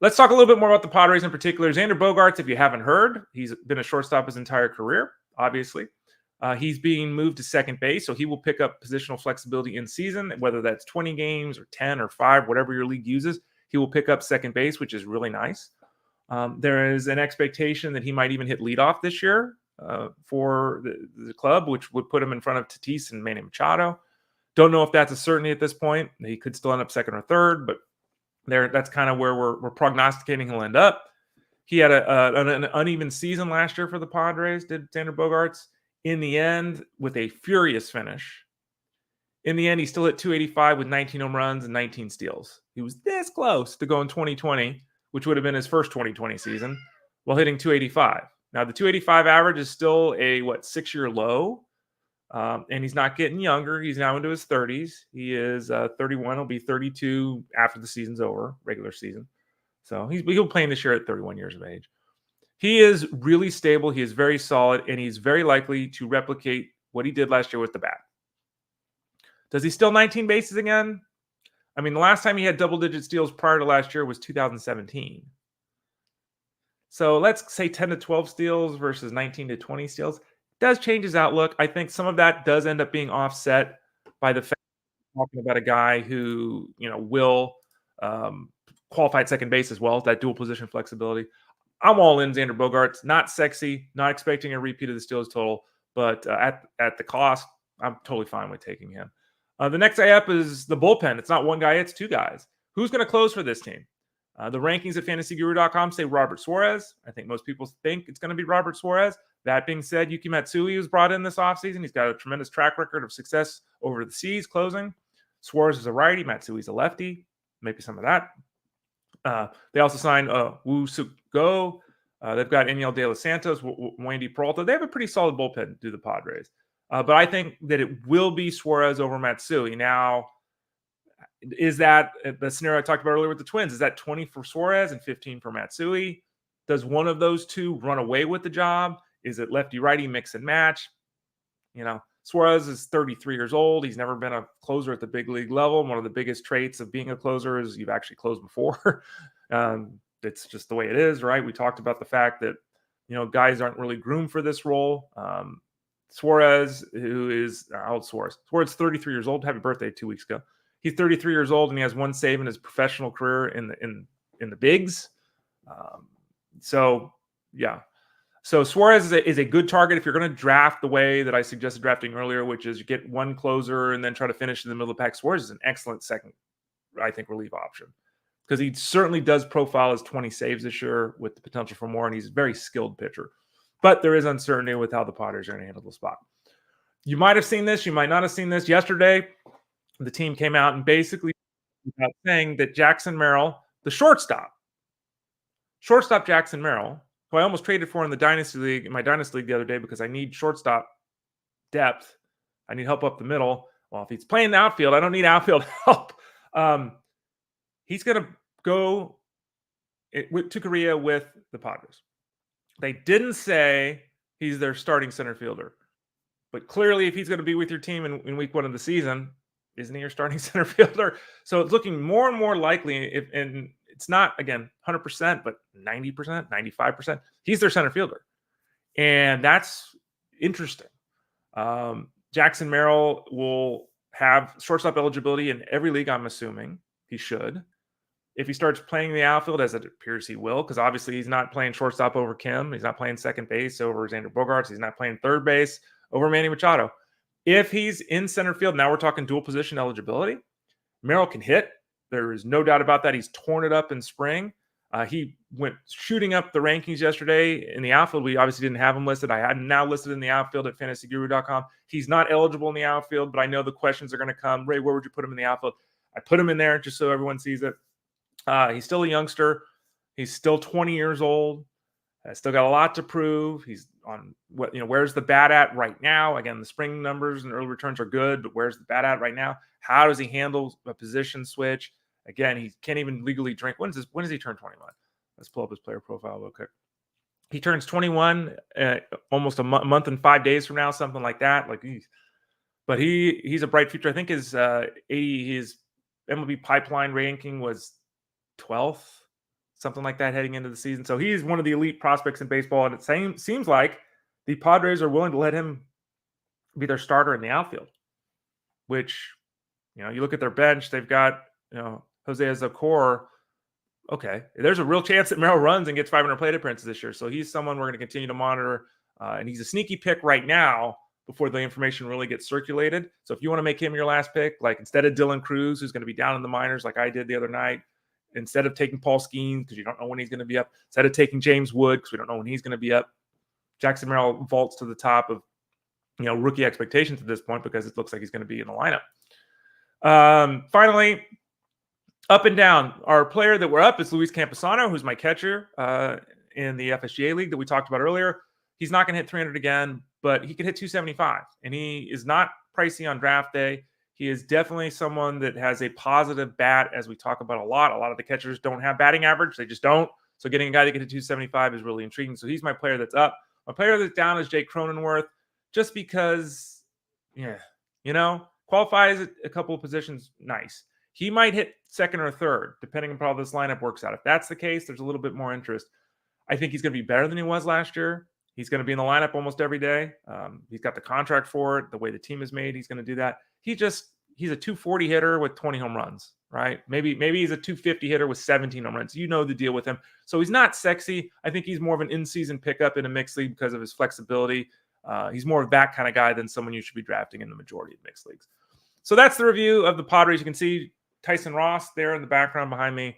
[SPEAKER 1] Let's talk a little bit more about the Padres in particular. Xander Bogaerts, if you haven't heard, he's been a shortstop his entire career, obviously. He's being moved to second base, so he will pick up positional flexibility in season, whether that's 20 games or 10 or 5, whatever your league uses. He will pick up second base, which is really nice. There is an expectation that he might even hit leadoff this year for the club, which would put him in front of Tatis and Manny Machado. Don't know if that's a certainty at this point. He could still end up second or third, but that's kind of where we're prognosticating he'll end up. He had an uneven season last year for the Padres, did Xander Bogaerts. In the end, with a furious finish. In the end, he still hit 285 with 19 home runs and 19 steals. He was this close to going 2020, which would have been his first 2020 season, while hitting 285. Now, the 285 average is still a 6-year low, and he's not getting younger. He's now into his 30s. He is 31. He'll be 32 after the season's over, regular season. So he'll be playing this year at 31 years of age. He is really stable. He is very solid, and he's very likely to replicate what he did last year with the bat. Does he steal 19 bases again? I mean, the last time he had double-digit steals prior to last year was 2017. So let's say 10 to 12 steals versus 19 to 20 steals. It does change his outlook. I think some of that does end up being offset by the fact we're talking about a guy who, will qualify at second base as well, that dual position flexibility. I'm all in Xander Bogaerts. Not sexy, not expecting a repeat of the steals total, but at the cost, I'm totally fine with taking him. The next guy up is the bullpen. It's not one guy, it's 2 guys. Who's going to close for this team? The rankings at fantasyguru.com say Robert Suarez. I think most people think it's going to be Robert Suarez. That being said, Yuki Matsui was brought in this offseason. He's got a tremendous track record of success over the seas closing. Suarez is a righty. Matsui's a lefty. Maybe some of that. They also signed Woo Suk Go. They've got Eniel De Los Santos, Wandy Peralta. They have a pretty solid bullpen, do the Padres. But I think that it will be Suarez over Matsui. Now, Is that the scenario I talked about earlier with the Twins? Is that 20 for Suarez and 15 for Matsui? Does one of those two run away with the job? Is it lefty-righty mix and match? Suarez is 33 years old. He's never been a closer at the big league level. One of the biggest traits of being a closer is you've actually closed before. It's just the way it is, right? We talked about the fact that, guys aren't really groomed for this role. Suarez, who is how old Suarez? Suarez, 33 years old. Happy birthday 2 weeks ago. He's 33 years old, and he has one save in his professional career in the bigs. So Suarez is a good target if you're going to draft the way that I suggested drafting earlier, which is you get one closer and then try to finish in the middle of the pack. Suarez is an excellent second, I think, relief option because he certainly does profile as 20 saves this year with the potential for more, and he's a very skilled pitcher. But there is uncertainty with how the Padres are going to handle the spot. You might have seen this. You might not have seen this. Yesterday, the team came out and basically saying that Jackson Merrill, the shortstop Jackson Merrill, who I almost traded for in my Dynasty League the other day because I need shortstop depth. I need help up the middle. Well, if he's playing the outfield, I don't need outfield help. He's going to go to Korea with the Padres. They didn't say he's their starting center fielder. But clearly, if he's going to be with your team in week 1 of the season, isn't he your starting center fielder? So it's looking more and more likely, and it's not, again, 100%, but 90%, 95%. He's their center fielder. And that's interesting. Jackson Merrill will have shortstop eligibility in every league, I'm assuming. He should. If he starts playing the outfield, as it appears he will, because obviously he's not playing shortstop over Kim. He's not playing second base over Xander Bogaerts. He's not playing third base over Manny Machado. If he's in center field, now we're talking dual position eligibility. Merrill can hit. There is no doubt about that. He's torn it up in spring. He went shooting up the rankings yesterday in the outfield. We obviously didn't have him listed. I had him now listed in the outfield at fantasyguru.com. He's not eligible in the outfield, but I know the questions are going to come. Ray, where would you put him in the outfield? I put him in there just so everyone sees it. He's still a youngster. He's still 20 years old. Still got a lot to prove. He's on where's the bat at right now? Again, the spring numbers and early returns are good, but where's the bat at right now? How does he handle a position switch? Again, he can't even legally drink. When does he turn 21? Let's pull up his player profile real quick. He turns 21 almost a month and 5 days from now, something like that. But he's a bright future. I think his MLB pipeline ranking was 12th, something like that heading into the season. So he's one of the elite prospects in baseball, and it seems like the Padres are willing to let him be their starter in the outfield, which, you look at their bench, they've got, Jose Azocar. Okay, there's a real chance that Merrill runs and gets 500 plate appearances this year. So he's someone we're going to continue to monitor, and he's a sneaky pick right now before the information really gets circulated. So if you want to make him your last pick, like instead of Dylan Cruz, who's going to be down in the minors like I did the other night, instead of taking Paul Skeens because you don't know when he's going to be up, instead of taking James Wood because we don't know when he's going to be up, Jackson Merrill vaults to the top of rookie expectations at this point because it looks like he's going to be in the lineup. Finally, up and down. Our player that we're up is Luis Campusano, who's my catcher in the FSGA league that we talked about earlier. He's not going to hit 300 again, but he could hit 275, and he is not pricey on draft day. He is definitely someone that has a positive bat, as we talk about a lot. A lot of the catchers don't have batting average. They just don't. So getting a guy that can hit 275 is really intriguing. So he's my player that's up. My player that's down is Jake Cronenworth, just because, qualifies a couple of positions. Nice. He might hit second or third, depending on how this lineup works out. If that's the case, there's a little bit more interest. I think he's going to be better than he was last year. He's going to be in the lineup almost every day. He's got the contract for it. The way the team is made, he's going to do that. He's a 240 hitter with 20 home runs, right? Maybe he's a 250 hitter with 17 home runs. You know the deal with him. So he's not sexy. I think he's more of an in-season pickup in a mixed league because of his flexibility. He's more of that kind of guy than someone you should be drafting in the majority of mixed leagues. So that's the review of the Padres. You can see Tyson Ross there in the background behind me.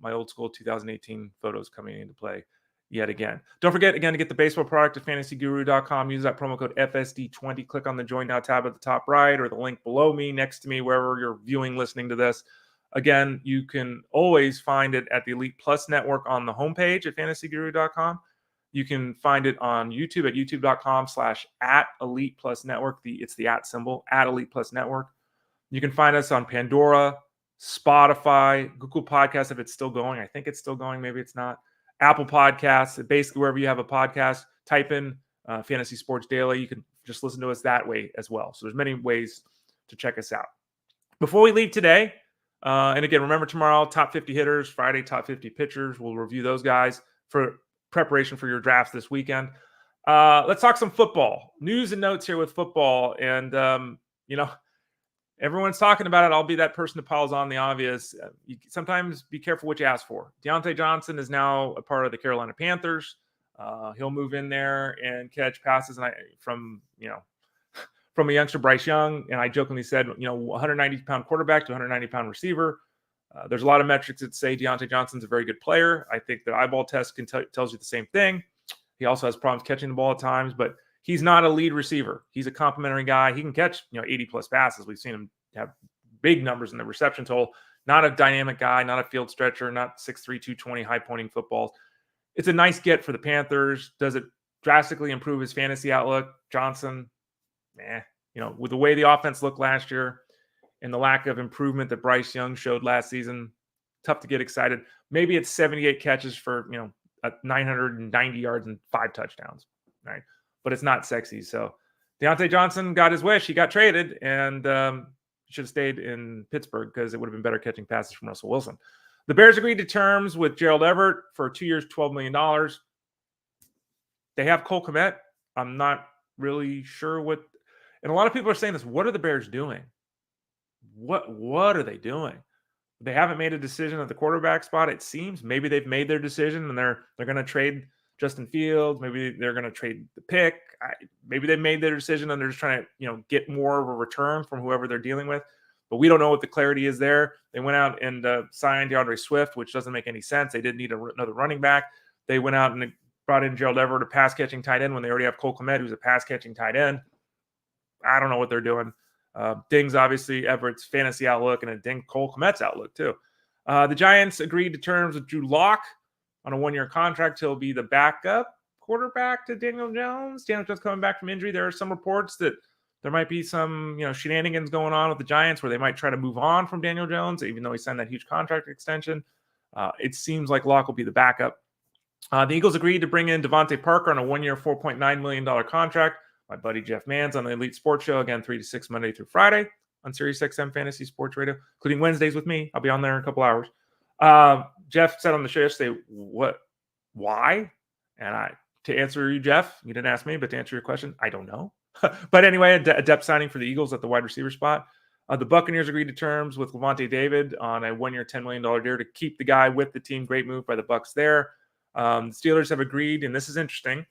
[SPEAKER 1] My old school 2018 photos coming into play yet again. Don't forget, again, to get the baseball product at fantasyguru.com. Use that promo code FSD20. Click on the Join Now tab at the top right or the link below me, next to me, wherever you're viewing, listening to this. Again, you can always find it at the Elite Plus Network on the homepage at fantasyguru.com. You can find it on YouTube at youtube.com/@Elite Plus Network. It's the @ symbol, @Elite Plus Network. You can find us on Pandora, Spotify, Google Podcasts if it's still going. I think it's still going. Maybe it's not. Apple Podcasts. Basically, wherever you have a podcast, type in Fantasy Sports Daily. You can just listen to us that way as well. So there's many ways to check us out. Before we leave today, and again, remember tomorrow, top 50 hitters, Friday, top 50 pitchers. We'll review those guys for preparation for your drafts this weekend. Let's talk some football. News and notes here with football. And, everyone's talking about it. I'll be that person that piles on the obvious. Sometimes be careful what you ask for. Deontay Johnson is now a part of the Carolina Panthers. He'll move in there and catch passes from a youngster, Bryce Young. And I jokingly said, 190-pound quarterback to 190-pound receiver. There's a lot of metrics that say Deontay Johnson's a very good player. I think the eyeball test tells you the same thing. He also has problems catching the ball at times, but he's not a lead receiver. He's a complimentary guy. He can catch, 80-plus passes. We've seen him have big numbers in the reception total. Not a dynamic guy, not a field stretcher, not 6'3", 220, high-pointing footballs. It's a nice get for the Panthers. Does it drastically improve his fantasy outlook? Johnson, with the way the offense looked last year and the lack of improvement that Bryce Young showed last season, tough to get excited. Maybe it's 78 catches for, 990 yards and 5 touchdowns, right? But it's not sexy. So Deontay Johnson got his wish. He got traded and should have stayed in Pittsburgh because it would have been better catching passes from Russell Wilson. The Bears agreed to terms with Gerald Everett for 2 years, $12 million. They have Cole Kmet. I'm not really sure what – and a lot of people are saying this. What are the Bears doing? What are they doing? They haven't made a decision at the quarterback spot, it seems. Maybe they've made their decision and they're going to trade Justin Fields. Maybe they're going to trade the pick. Maybe they've made their decision and they're just trying to, get more of a return from whoever they're dealing with. But we don't know what the clarity is there. They went out and signed DeAndre Swift, which doesn't make any sense. They didn't need another running back. They went out and brought in Gerald Everett, a pass-catching tight end, when they already have Cole Kmet, who's a pass-catching tight end. I don't know what they're doing. Dings, obviously, Everett's fantasy outlook, and it dinged Cole Kmet's outlook, too. The Giants agreed to terms with Drew Lock on a 1-year contract. He'll be the backup quarterback to Daniel Jones. Daniel Jones coming back from injury. There are some reports that there might be some, shenanigans going on with the Giants where they might try to move on from Daniel Jones, even though he signed that huge contract extension. It seems like Lock will be the backup. The Eagles agreed to bring in Devontae Parker on a 1-year, $4.9 million contract. My buddy Jeff Mans on the Elite Sports Show, again, 3 to 6 Monday through Friday on Sirius XM Fantasy Sports Radio, including Wednesdays with me. I'll be on there in a couple hours. Jeff said on the show yesterday, why? And to answer you, Jeff, you didn't ask me, but to answer your question, I don't know. But anyway, a depth signing for the Eagles at the wide receiver spot. The Buccaneers agreed to terms with Levante David on a 1-year, $10 million deal to keep the guy with the team. Great move by the Bucs there. The Steelers have agreed, and this is interesting.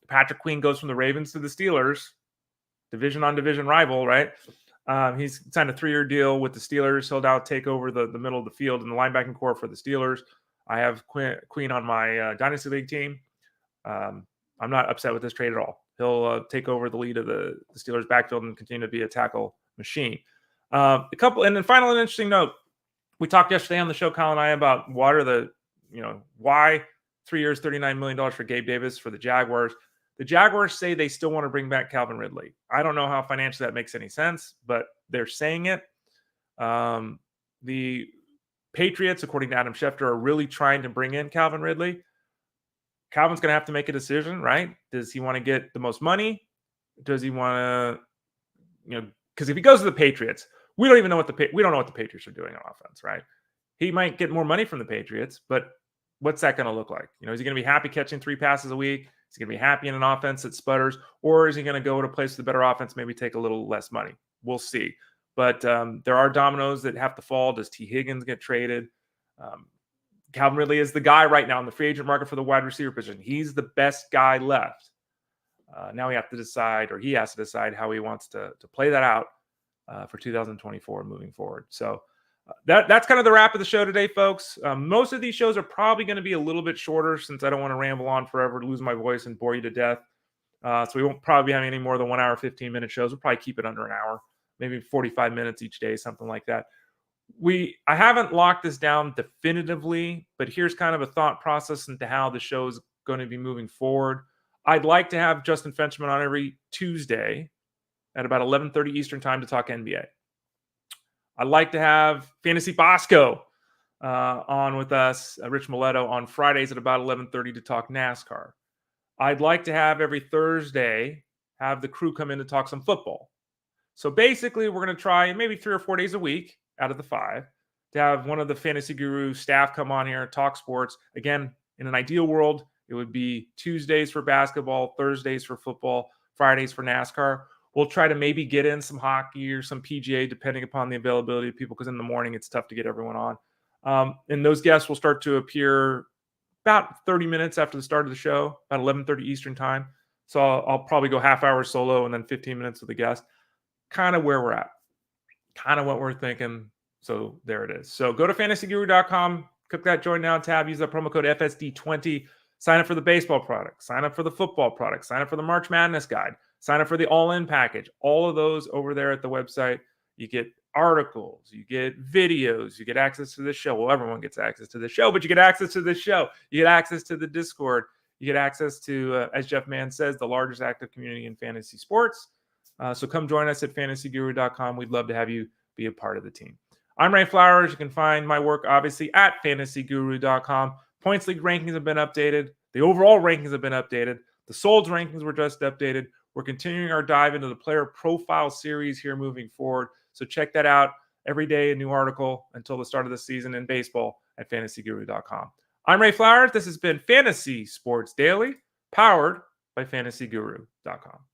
[SPEAKER 1] Patrick Queen goes from the Ravens to the Steelers, division-on-division rival, right? He's signed a 3-year deal with the Steelers. He'll now take over the middle of the field in the linebacking core for the Steelers. I have Queen on my Dynasty League team. I'm not upset with this trade at all. He'll take over the lead of the Steelers' backfield and continue to be a tackle machine. And then finally, an interesting note. We talked yesterday on the show, Kyle and I, about why 3 years, $39 million for Gabe Davis for the Jaguars. The Jaguars say they still want to bring back Calvin Ridley. I don't know how financially that makes any sense, but they're saying it. The Patriots, according to Adam Schefter, are really trying to bring in Calvin Ridley. Calvin's going to have to make a decision, right? Does he want to get the most money? Does he want to, because if he goes to the Patriots, we don't know what the Patriots are doing on offense, right? He might get more money from the Patriots, but what's that going to look like? Is he going to be happy catching 3 passes a week? Is he going to be happy in an offense that sputters? Or is he going to go to a place with a better offense, maybe take a little less money? We'll see. But there are dominoes that have to fall. Does T. Higgins get traded? Calvin Ridley is the guy right now in the free agent market for the wide receiver position. He's the best guy left. Now he has to decide how he wants to play that out for 2024 moving forward. So that's kind of the wrap of the show today, folks. Most of these shows are probably going to be a little bit shorter since I don't want to ramble on forever, lose my voice, and bore you to death. So we won't probably be having any more than 1 hour, 15-minute shows. We'll probably keep it under an hour, maybe 45 minutes each day, something like that. I haven't locked this down definitively, but here's kind of a thought process into how the show is going to be moving forward. I'd like to have Justin Fenchman on every Tuesday at about 11:30 Eastern time to talk NBA. I'd like to have Fantasy Bosco on with us, Rich Mileto, on Fridays at about 11:30 to talk NASCAR. I'd like to have every Thursday have the crew come in to talk some football. So basically, we're going to try maybe 3 or 4 days a week out of the 5 to have one of the Fantasy Guru staff come on here, talk sports. Again, in an ideal world, it would be Tuesdays for basketball, Thursdays for football, Fridays for NASCAR. We'll try to maybe get in some hockey or some PGA, depending upon the availability of people, because in the morning it's tough to get everyone on. And those guests will start to appear about 30 minutes after the start of the show, about 11:30 Eastern time. So I'll probably go half hour solo and then 15 minutes with the guest. Kind of where we're at, kind of what we're thinking. So there it is. So go to fantasyguru.com, click that join now tab, use that promo code FSD20, sign up for the baseball product, sign up for the football product, sign up for the March Madness guide, sign up for the all-in package. All of those over there at the website. You get articles, you get videos, you get access to this show. Well, everyone gets access to the show, but you get access to this show. You get access to the Discord. You get access to, as Jeff Mann says, the largest active community in fantasy sports. So come join us at fantasyguru.com. We'd love to have you be a part of the team. I'm Ray Flowers. You can find my work, obviously, at fantasyguru.com. Points League rankings have been updated. The overall rankings have been updated. The Solds rankings were just updated. We're continuing our dive into the player profile series here moving forward. So check that out. Every day, a new article until the start of the season in baseball at fantasyguru.com. I'm Ray Flowers. This has been Fantasy Sports Daily, powered by fantasyguru.com.